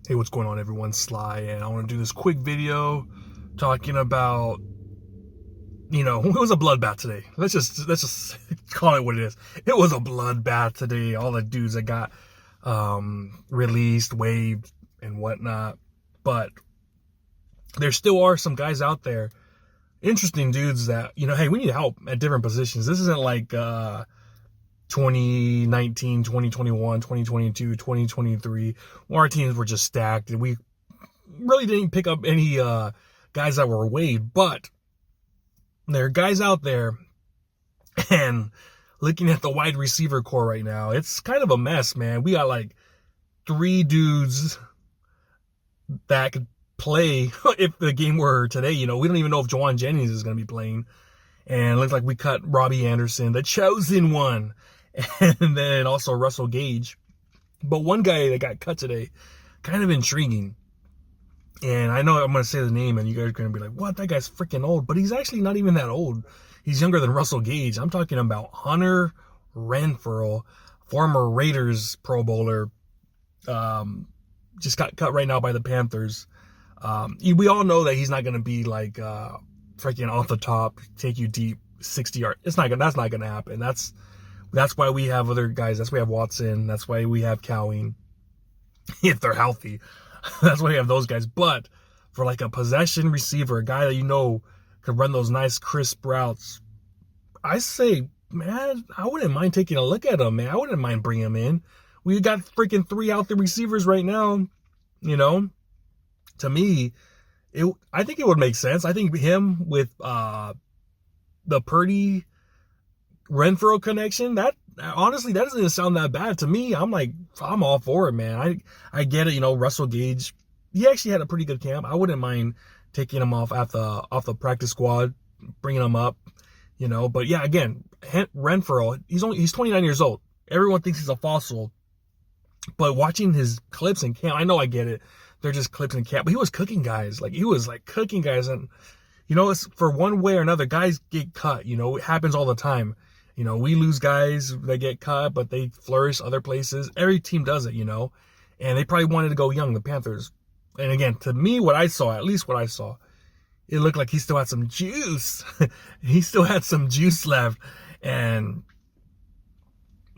Hey, what's going on, everyone? Sly, and I want to do this quick video talking about, it was a bloodbath today. Let's just call it what it is. It was a bloodbath today. All the dudes that got released, waived, and whatnot. But there still are some guys out there, interesting dudes that, hey, we need help at different positions. This isn't like 2019, 2021, 2022, 2023, where our teams were just stacked and we really didn't pick up any guys that were waived. But there are guys out there, and looking at the wide receiver core right now, it's kind of a mess, man. We got like 3 dudes that could play if the game were today. We don't even know if Juwan Jennings is going to be playing. And it looks like we cut Robbie Anderson, the chosen one, and then also Russell Gage. But one guy that got cut today, kind of intriguing. And I know I'm going to say the name and you guys are going to be like, what? That guy's freaking old. But he's actually not even that old. He's younger than Russell Gage. I'm talking about Hunter Renfrow, former Raiders Pro Bowler. Just got cut right now by the Panthers. We all know that he's not going to be like freaking off the top, take you deep, 60 yards. That's not going to happen. That's why we have other guys. That's why we have Watson. That's why we have Cowing, if they're healthy. That's why we have those guys. But for like a possession receiver, a guy that could run those nice crisp routes, I say, man, I wouldn't mind taking a look at him, man. I wouldn't mind bringing him in. We got freaking 3 out there receivers right now. To me, I think it would make sense. I think him with the Purdy Renfrow connection, that honestly, that doesn't even sound that bad to me. I'm all for it, man. I get it. Russell Gage, he actually had a pretty good camp. I wouldn't mind taking him off the practice squad, bringing him up, But yeah, again, Renfrow, he's 29 years old. Everyone thinks he's a fossil, but watching his clips in camp, I know I get it. They're just clips in camp, but he was cooking guys. He was cooking guys, and it's for one way or another. Guys get cut. It happens all the time. We lose guys that get cut, but they flourish other places. Every team does it, and they probably wanted to go young, the Panthers. And again, to me, at least what I saw, it looked like he still had some juice. He still had some juice left. And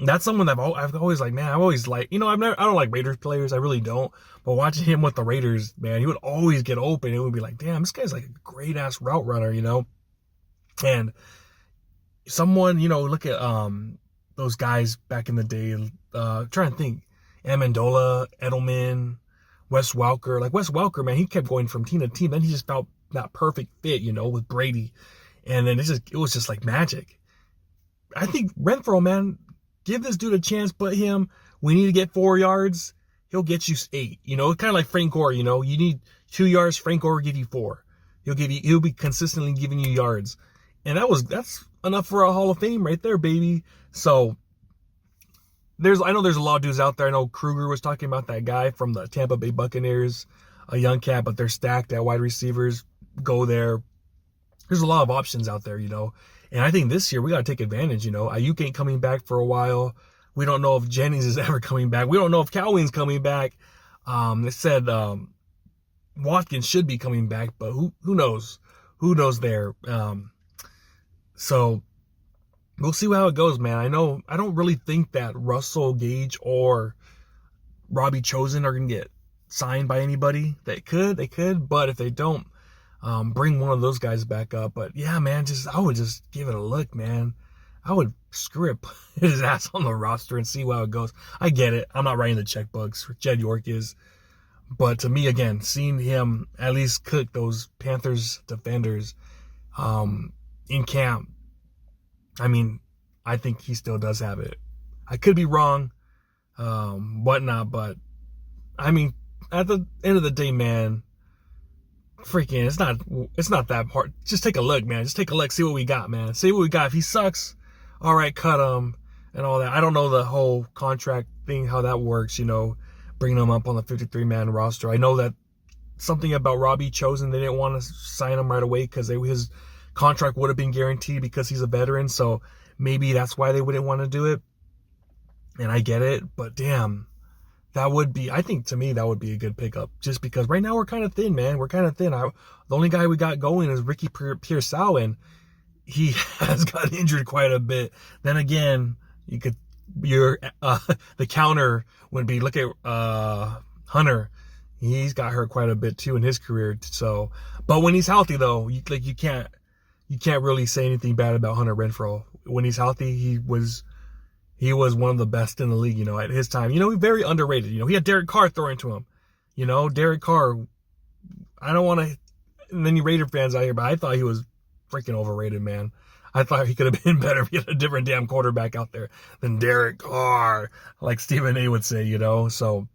that's someone that I've always I don't like Raiders players. I really don't. But watching him with the Raiders, man, he would always get open. It would be like, damn, this guy's like a great ass route runner, And someone, look at those guys back in the day. Trying to think, Amendola, Edelman, Wes Welker. Wes Welker, man, he kept going from team to team. Then he just felt that perfect fit, with Brady, and then it was just like magic. I think Renfrow, man, give this dude a chance. Put him. We need to get 4 yards. He'll get you 8. Kind of like Frank Gore. You need 2 yards. Frank Gore will give you 4. He'll be consistently giving you yards, and that's enough for a Hall of Fame right there, baby. So I know there's a lot of dudes out there. I know Kruger was talking about that guy from the Tampa Bay Buccaneers, a young cat, but they're stacked at wide receivers. Go there. There's a lot of options out there, And I think this year we got to take advantage, Ayuk ain't coming back for a while. We don't know if Jennings is ever coming back. We don't know if Cowing's coming back. They said Watkins should be coming back, but who knows? Who knows there? So we'll see how it goes, man. I don't really think that Russell Gage or Robbie Chosen are going to get signed by anybody. They could, but if they don't, bring one of those guys back up. But yeah, man, I would just give it a look, man. I would put his ass on the roster and see how it goes. I get it. I'm not writing the checkbooks. Jed York is. But to me, again, seeing him at least cook those Panthers defenders in camp, I think he still does have it. I could be wrong, whatnot, but at the end of the day, man, freaking, it's not that hard. Just take a look, man. Just take a look, see what we got, man. See what we got. If he sucks, all right, cut him and all that. I don't know the whole contract thing, how that works, bringing him up on the 53-man roster. I know that something about Robbie Chosen, they didn't want to sign him right away because his contract would have been guaranteed because he's a veteran. So maybe that's why they wouldn't want to do it. And I get it, but damn, That would be, I think to me, that would be a good pickup. Just because right now we're kind of thin, man. We're kind of thin. The only guy we got going is Ricky Pearsall, and he has got injured quite a bit. Then again, the counter would be, look at Hunter. He's got hurt quite a bit too in his career. So, but when he's healthy though, you can't really say anything bad about Hunter Renfrow. When he's healthy, he was one of the best in the league, at his time. He's very underrated. He had Derek Carr throwing to him. Derek Carr, I don't want to, and any Raider fans out here, but I thought he was freaking overrated, man. I thought he could have been better if he had a different damn quarterback out there than Derek Carr, like Stephen A would say, So,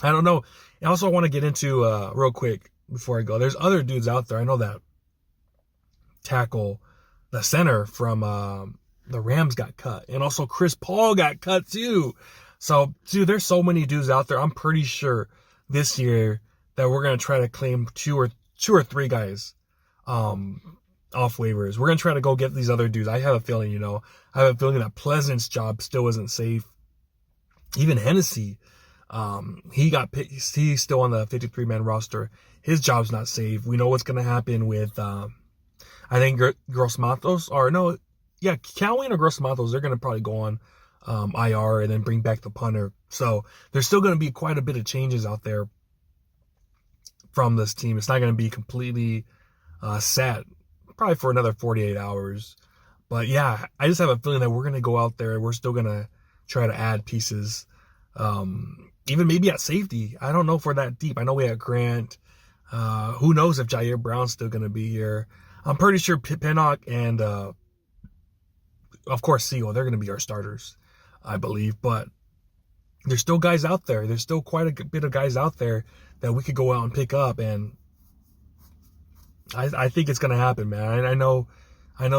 I don't know. I also want to get into, real quick before I go, there's other dudes out there. I know that tackle, the center from the Rams got cut. And also Chris Paul got cut too. So, dude, there's so many dudes out there. I'm pretty sure this year that we're going to try to claim two or three guys off waivers. We're going to try to go get these other dudes. I have a feeling, I have a feeling that Pleasant's job still isn't safe. Even Hennessy, he's still on the 53-man roster. His job's not safe. We know what's going to happen with, I think Gross Matos, Cowan or Gross Matos, they're going to probably go on IR and then bring back the punter. So there's still going to be quite a bit of changes out there from this team. It's not going to be completely set, probably for another 48 hours. But yeah, I just have a feeling that we're going to go out there and we're still going to try to add pieces. Even maybe at safety. I don't know if we're that deep. I know we have Grant. Who knows if Jair Brown's still going to be here. I'm pretty sure Pinnock and, of course, Siegel, they're going to be our starters, I believe. But there's still guys out there. There's still quite a bit of guys out there that we could go out and pick up. And I think it's going to happen, man. I know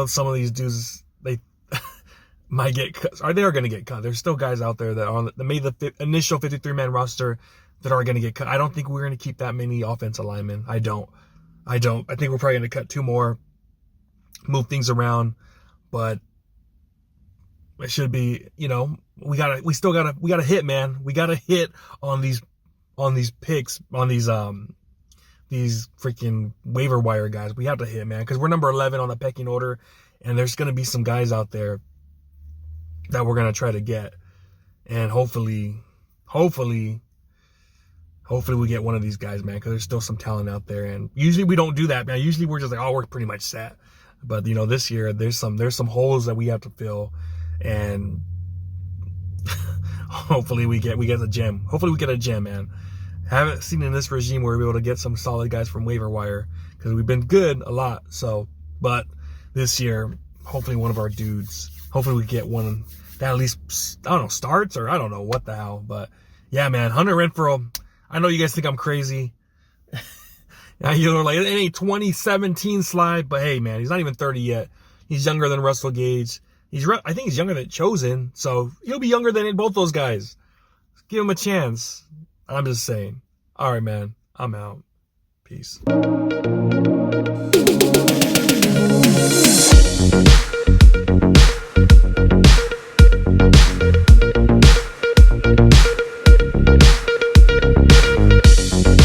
some of these dudes, they might get cut, or they are going to get cut. There's still guys out there that made the initial 53-man roster that are going to get cut. I don't think we're going to keep that many offensive linemen. I don't. I think we're probably going to cut two more, move things around, but it should be, we still gotta hit, man. We gotta hit on these picks, on these freaking waiver wire guys. We have to hit, man, because we're number 11 on the pecking order, and there's gonna be some guys out there that we're gonna try to get, and hopefully we get one of these guys, man, because there's still some talent out there. And usually we don't do that, man. Usually we're just like, oh, we're pretty much set. But this year there's some holes that we have to fill, and hopefully we get a gem. Hopefully we get a gem, man. Haven't seen in this regime where we're able to get some solid guys from waiver wire, because we've been good a lot. So, but this year, hopefully one of our dudes, hopefully we get one that at least, I don't know, starts, or I don't know what the hell. But yeah, man, Hunter Renfrow, I know you guys think I'm crazy. Like, it ain't 2017 slide, but hey, man, he's not even 30 yet. He's younger than Russell Gage. I think he's younger than Chosen, so he'll be younger than both those guys. Give him a chance. I'm just saying. All right, man, I'm out. Peace.